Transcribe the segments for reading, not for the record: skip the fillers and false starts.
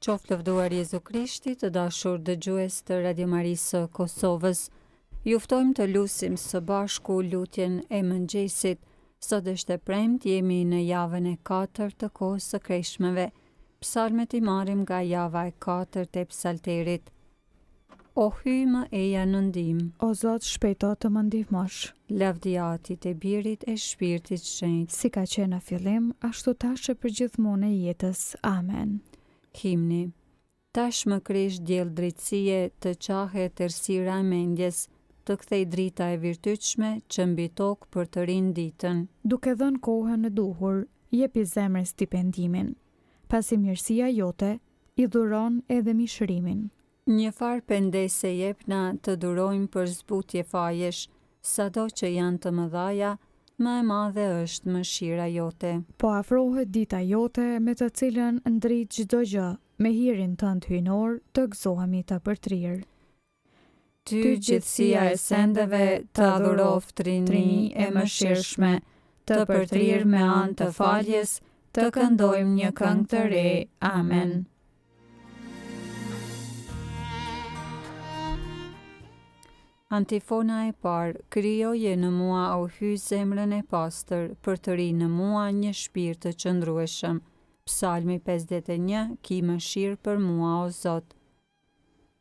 Qoftë lëvduar Jezu Krishti, të dashur dëgjues të Radio Marisë Kosovës. Ju ftojmë të lutim së bashku lutjen e mëngjesit. Sot është e premtë, jemi në javën e 4 të kohës së kreshmeve. Psalmet i marrim nga java e 4 e psalterit. O hyj më eja në ndihmë, O Zot, shpejto të më ndihmosh. lavdiatit e Birit e Shpirtit Shenjtë. Si ka qenë në fillim, ashtu tash e përgjithmonë e jetës. Amen. Himni. Tash më krish diell drejtësie, të qahet errësira e mendjes, të kthej drita e virtytshme që mbi tokë për të rinë ditën. Duke dhënë kohën e duhur, jepi zemrën stipendimin. Pasi mirësia jote i dhuron edhe mishërimin. Një farë pendese jepna të durojmë për zbutje fajesh, sado që janë të mëdhaja, më e madhe është mëshira jote. Po afrohet dita jote me të cilën ndrit çdo gjë, me hirin tënd hyjnor të gëzohemi të përtrirë. Ty gjithësia e sendeve të adhuroft trini e mëshirshme, të përtrirë me anë të faljes, të këndojmë një këngë të re. Amen. Antifona e parë, krijoje në mua o hyj zemrën e pastër, për të rinë në mua një shpirt të qëndrueshëm. Psalmi 51, ki mëshirë për mua o Zot.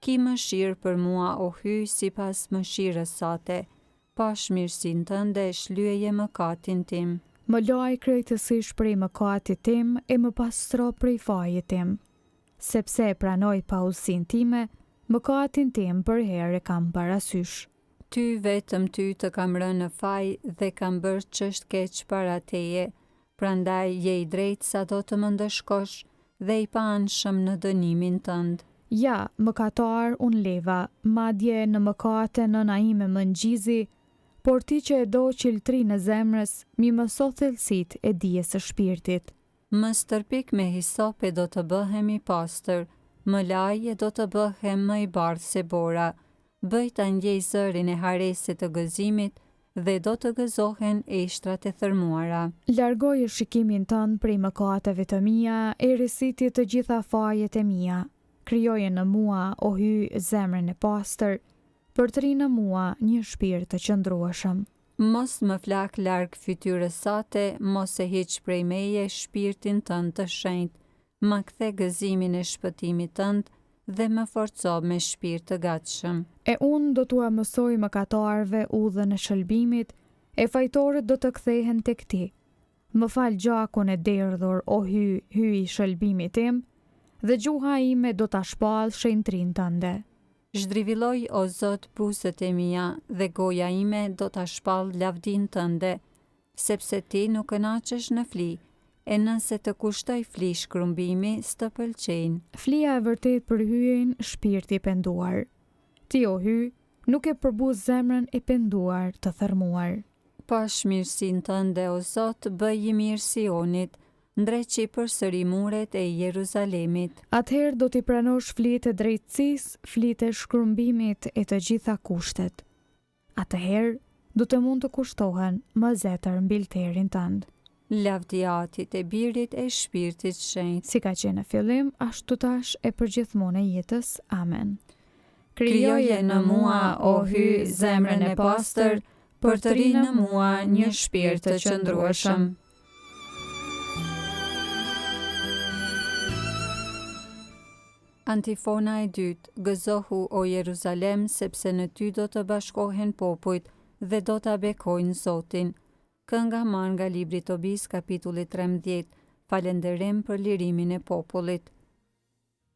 Ki mëshirë për mua o hyj sipas mëshirës sate, pash mirësinë tënde shlyeje mëkatin tim. Më laj krejtësish prej mëkatit tim e më pastro prej fajit tim. Sepse e pranoj paullsinë time, mëkatin tim për herë e kam parasysh. Ty vetëm ty të kam rënë në faj dhe kam bërë ç'është keq para teje, prandaj je i drejtë sado të më ndëshkosh dhe i paanshëm në dënimin tënd. Ja, mëkatar unë leva, madje në mëkate nëna ime më ngjizi, por ti që e do qiltrinë e zemrës, mi mëso thellësitë e dijes së shpirtit. Më stërpik me hisop e do të bëhemi pastër, më laj e do të bëhem më i bardhë se bora, bëj ta ndjej zërin e haresit të gëzimit dhe do të gëzohen eshtrat e thërmuara. Largoje shikimin tënd prej mëkateve të mia e risiti të gjitha fajet e mia. Krijoje në mua, o hyj, zemrën e pastër, për të rinë në mua një shpirt të qëndrueshëm. Mos më flak larg fytyrës sate, mos e hiq prej meje shpirtin tënd të shenjtë, më kthe gëzimin e shpëtimit tënd dhe më forco me shpirt të gatshëm. E unë do t'ua mësoj mëkatarëve udhën e shëlbimit, e fajtorët do të kthehen tek ti. Më fal gjakun e derdhur, o hyj, hyj i shëlbimit tim, dhe gjuha ime do ta shpall shenjtrinë tënde. Zhdrivilloj o Zot buzët e mia dhe goja ime do ta shpall lavdin tënde, sepse ti nuk kënaqesh në fli, e nëse të kushtoj fli shkrumbimi s'të pëlqejnë. Flia e vërtet për hyjen shpirti i penduar. Ti o hyj, nuk e përbuz zemrën e penduar të thërmuar. Pash mirësinë tënde o Zot, bëj i mirë Sionit, ndreqi përsëri muret e Jeruzalemit. Atëherë do t'i pranosh flitë e drejtësisë, flitë e shkrumbimit e të gjitha kushtet. Atëherë do të mund të kushtohen më zetër mbilterin tënd. Lavdiatit e Birit e Shpirtit Shenjtë. Si ka qenë në fillim, ashtu tash e përgjithmonë e jetës. Amen. Krijoje në mua, o hyj, zemrën e pastër, për të rinë në mua një shpirt të qëndrueshëm. Antifona e dytë, gëzohu o Jeruzalem, sepse në ty do të bashkohen popujt dhe do të bekojnë Zotin. Kënga marrë nga libri Tobis, kapitulli 13, falënderim për lirimin e popullit.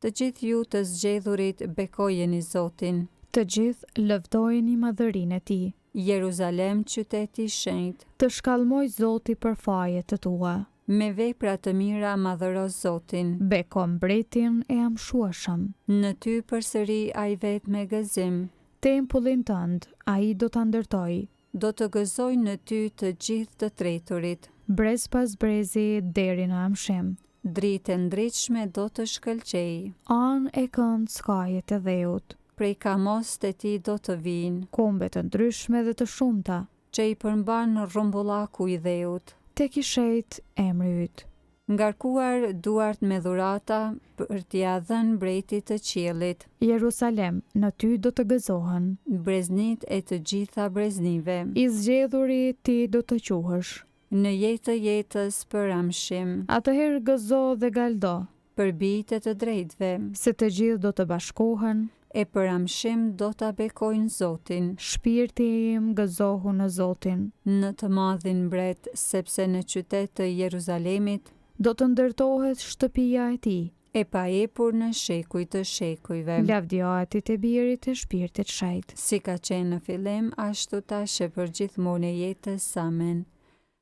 Të gjithë ju të zgjedhurit bekojeni Zotin. Të gjithë lëvdojeni madhërinë e tij. Jeruzalem, qyteti i shenjtë. Të shkallmoj Zoti për fajet të tua. Me vepra të mira madhëro Zotin. Beko mbretin e amshueshëm. Në ty përsëri ai vet me gëzim. Tempullin tënd ai do ta ndërtoj. Do të gëzoj në ty të gjithë të treturit. Brez pas brezi deri në amshim. Dritë e ndritshme do të shkëlqej. Anë e kënd skajet e dheut. Prej kamos të ti do të vinë. Kombe të ndryshme dhe të shumta. Që i përmban rrumbullaku i dheut. Tek i shet emri yt. ngarkuar duart me dhurata për t'ia dhënë mbretit të qiellit. Jerusalem, në ty do të gëzohen. Breznit e të gjitha breznive. I zgjedhuri ti do të quhesh. Në jetë të jetës për amshim. Atëherë gëzo dhe galdo, Për bijtë të drejtve. se të gjithë do të bashkohen. E për amshim do ta bekojnë Zotin. Shpirti im gëzohu në Zotin. Në të madhin mbret, sepse në qytet të Jeruzalemit Do të ndërtohet shtëpia e tij. e pa epur në shekuj të shekujve. Lavdjatit e birit e shpirtit shejt. Si ka qenë në fillim, ashtu tash e për gjithmonë e jetës. Amen.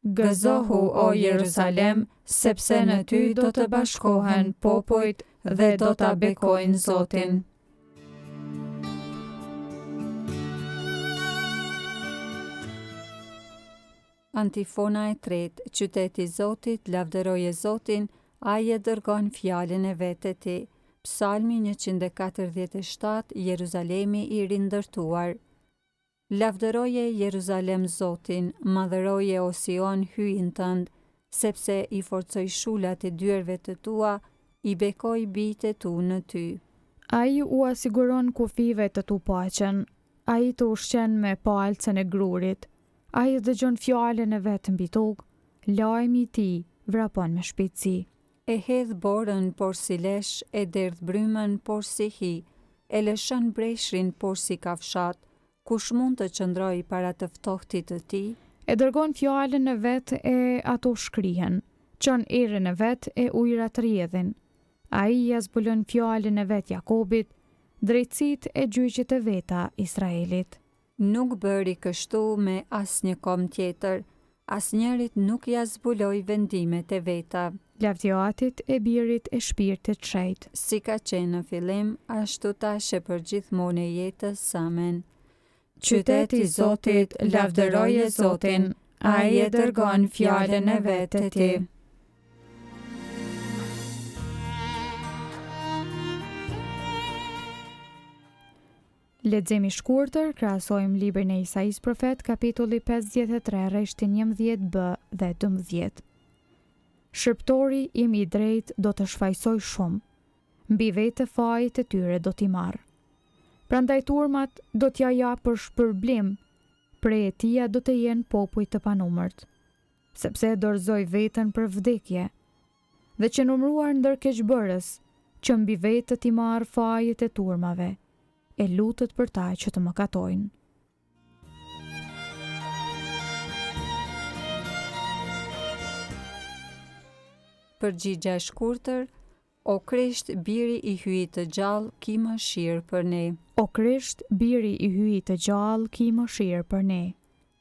Gëzohu o Jerusalem, sepse në ty do të bashkohen popujt dhe do ta bekojnë Zotin. Antifona e tretë, qyteti i Zotit, lavdëroje Zotin, ai e dërgon fjalën e vet të tij. Psalmi 147, Jeruzalemi i rindërtuar. Lavdëroje Jeruzalem Zotin, madhëroje o Sion hyjin tënd, sepse i forcoj shulat e dyerve të tua, i bekoj bijtë e tu në ty. Ai u asiguron kufive të tu paqen, ai të ushqen me palcën e grurit, ai dëgjon fjalën e vet mbi tokë, lajmi i tij vrapon me shpejtësi. E hedh borën por si lesh, e derdh brymën por si hi, e lëshon breshrin por si kafshat, kush mund të qëndroj para të ftohtit të tij? E dërgon fjalën e vet e ato shkrihen, çon erën e vet e ujrat rrjedhin. Ai ja zbulon fjalën e vet Jakobit, drejtësitë e gjyqjet e veta Israelit. Nuk bëri kështu me asnjë kom tjetër, asnjërit nuk ja zbuloi vendimet e veta. Lavdjatit e birit e shpirtit shejt. Si ka qenë në fillim, ashtu tash e për gjithmonë e jetës. Amen. Qyteti i Zotit, lavdëroje Zotin, ai e dërgon fjalën e vet të tij. Leximi i shkurtër, krahasojmë librin e Isais profet, kapitulli 53, rreshtin 11b dhe 12. Shërptori im i drejt do të shfaqsoj shumë, mbi vete fajit e tyre do t'i marr. Prandaj turmat do t'ja jap për shpërblim, prej e tia do të jenë popuj të panumërt, sepse e dorëzoj veten për vdekje, dhe që numruar ndër keqbërës, që mbi vete t'i marr fajit e turmave, e lutet për ta që të mëkatojnë. Përgjigja e shkurtër, o Krisht, biri i hyjit të gjallë, ki mëshirë për ne. O Krisht, biri i hyjit të gjallë, ki mëshirë për ne.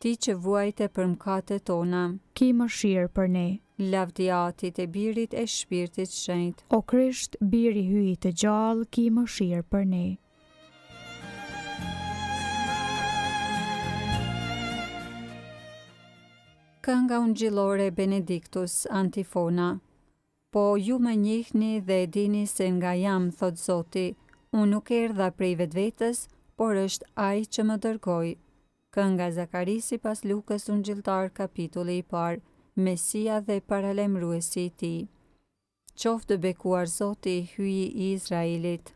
Ti që vuajte për mëkatet tona, Ki mëshirë për ne. lavdiatit e birit e shpirtit shenjtë. O Krisht, biri i hyjit të gjallë, ki mëshirë për ne. Kënga ungjillore Benediktus, antifona. Po ju më njihni dhe e dini se nga jam, thot Zoti, unë nuk erdha prej vetvetes, por është ai që më dërgoi. Kënga Zakarisi pas Lukës ungjilltar, kapitulli i parë, Mesia dhe paralajmëruesi i tij. Qoftë bekuar Zoti, hyji i Izraelit.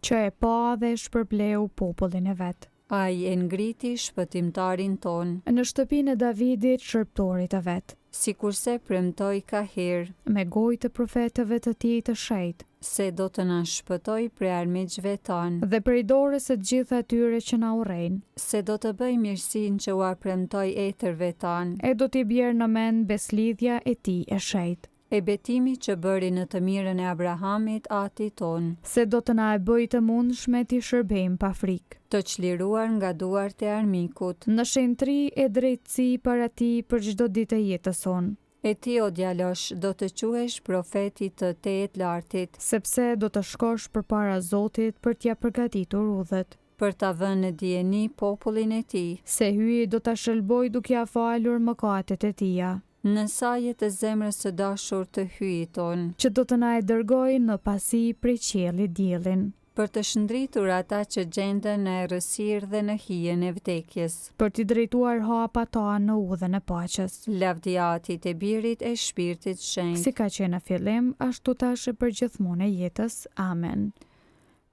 Që e pa dhe shpërbleu popullin e vet. Ai e ngriti shpëtimtarin ton, Në shtëpinë e Davidit, shërptorit të vet, sikurse premtoi ka herë, me gojë të profetëve të tij të shejt, se do të na shpëtoj prej armiqve tanë, dhe prej dorës së të gjithë atyre që na urrejnë, se do të bëj mirësinë që ua premtoi etërve tanë, e do t'i bjerë në mend beslidhja e tij e shejt, e betimi që bëri në të mirën e Abrahamit ati ton, se do të na e bëj të mundshme t'i shërbejmë pa frikë, të çliruar nga duart e armikut. në shenjtëri e drejtësi para tij për çdo ditë e jetës sonë, E ti o djalosh do të quhesh profeti të Tejet Lartit, sepse do të shkosh përpara Zotit për t'ia përgatitur udhët, për ta vënë në dijeni popullin e tij, se hyi do ta shëlboj duke ia falur mëkatet e tija, në sajet e zemrës së dashur të hyjit ton, që do të na e dërgoj në pasi prej qiellit diellin, për të shndritur ata që gjenden në errësirë dhe në hijen e vdekjes, për t'i drejtuar hapa ta në udhën e paqes. lavdia Atit e Birit e Shpirtit Shenjtë, Si ka qenë në fillim, ashtu tash e përgjithmonë e jetës. Amen.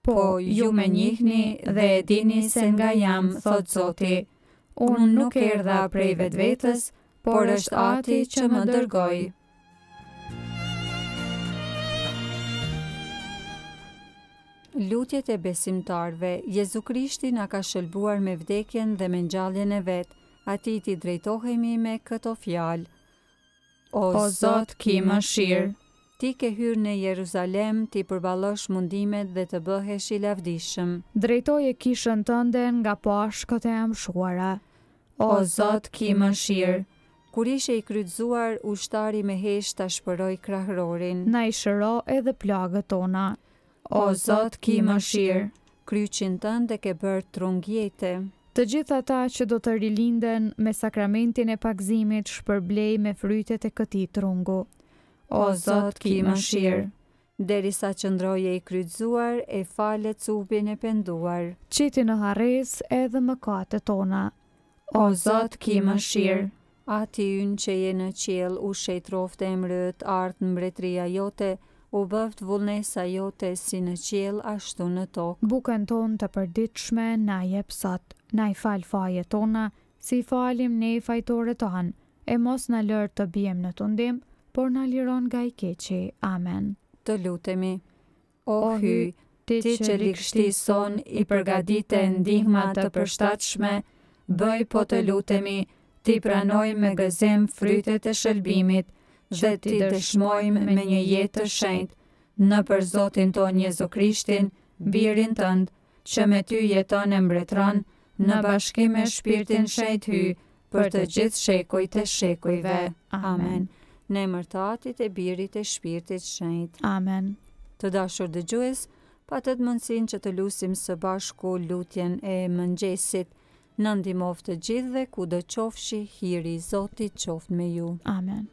Po ju më njihni dhe e dini se nga jam, thot Zoti, unë nuk erdha prej vetvetes, por është Ati që më dërgoi. Lutjet e besimtarve. Jezu Krishti na ka shëlbuar me vdekjen dhe me ngjalljen e vet. Atij t'i drejtohemi me këto fjalë. O Zot, ki mëshirë. Ti ke hyrë në Jeruzalem, ti përballosh mundimet dhe të bëhesh i lavdishëm. Drejtoje kishën tënde nga pashkët e amshuara. O Zot, ki mëshirë. Kur ishe i kryqëzuar, ushtari me hesht ta shpëroi krahërorin. Na i shëro edhe plagët tona. O Zot, ki mëshirë. Kryqin tënd e ke bërë trungjetë. Të gjithë ata që do të rilinden me sakramentin e pagëzimit shpërblej me frytet e këtij trungu. O Zot, ki mëshirë. Derisa qëndroje i kryqëzuar, e falet cupin e penduar. Qiti në harres edhe mëkatet tona. O Zot, ki mëshirë. Ati ynë që je në qiell, u shejtrofte emrët, ardh në mbretëria jote, u bëft vullnesa jote si në qiell ashtu në tokë. Bukën tonë të përditshme na jep sot. Na i fal fajet tona, si falim ne fajtorët tanë, e mos na lër të bijem në tundim, por na liron nga i keqi. Amen. Të lutemi. O hy, ti që likështison i përgatite ndihma të përshtatshme, bëj po të lutemi, ti pranoj me gëzim frytet e shëlbimit, dhe ti dëshmojmë me një jetë të shenjtë, në për Zotin ton Jezu Krishtin, birin tënd, që me ty jeton e mbretëron, në bashkim me Shpirtin Shenjtë hy, për të gjithë shekujt e shekujve. Amen. Në emër të Atit e Birit e Shpirtit Shenjtë. Amen. Të dashur dëgjues, patët mundësinë që të lutim së bashku lutjen e mëngjesit. Na ndihmoft të gjithëve kudo qofshi, hiri i Zotit qoftë me ju. Amen.